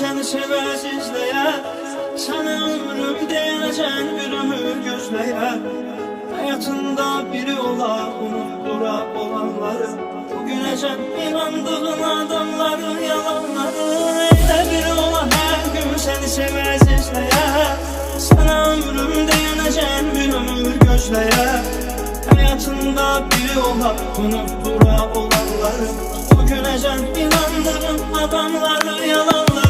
seni sevəz izləyər. Sənə ömrüm deyənəcən bir ömür gözləyər. Həyatında biri ola, unutdura olanları, bugünəcən inandığın adamları, yalanları. Elə biri ola, hər gün səni sevəz izləyər. Sənə ömrüm deyənəcən bir ömür gözləyər. Həyatında biri ola, unutdura olanları, bugünəcən inandığın adamları, yalanları.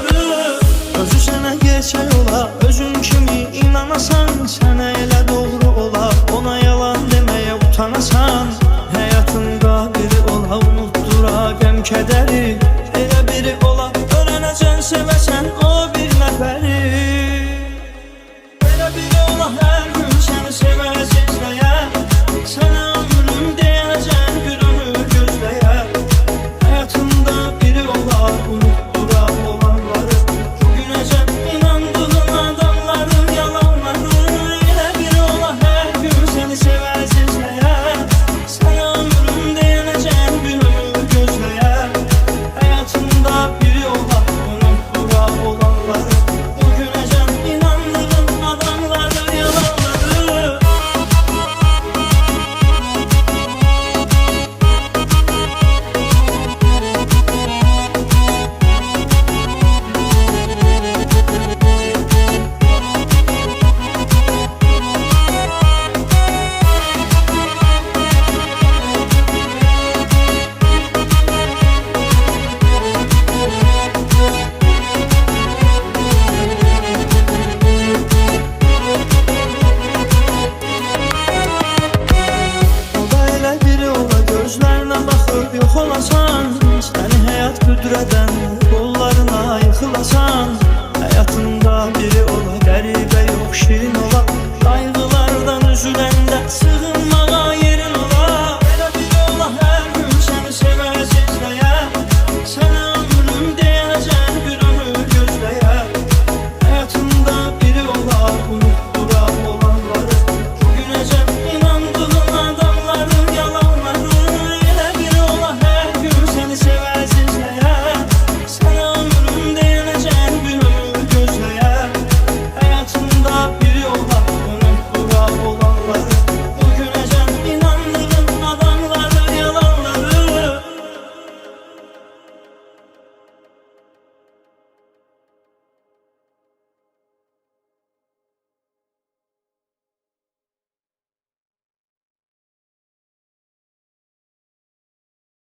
Özü sənə gerçək ola, özün kimi inanasan. Sənə elə doğru ola, ona yalan deməyə utanasan. Həyatında biri ola, unutdura qəm kədəri. Elə biri ola, öyrənəcən sevəsən o bir nəfəri. Elə biri ola, hər gün səni sevəz izləyər. Sənə ömrüm deyənəcən bir ömür gözləyər. Həyatında biri ola, unutdura olanları, bugünəcən inandığın adamları, yalanları. Elə biri ola, hər gün səni sevəz izləyər. Sənə ömrüm deyənəcən bir ömür gözləyər. Həyatında biri ola, unutdura olanları, bugünəcən inandığın adamları, yalanları. Gözlərinə baxıb yox olasan. Səni həyat büdrədən qollarına yıxılasan. Həyatında biri ola, qəribə yox, şirin ola.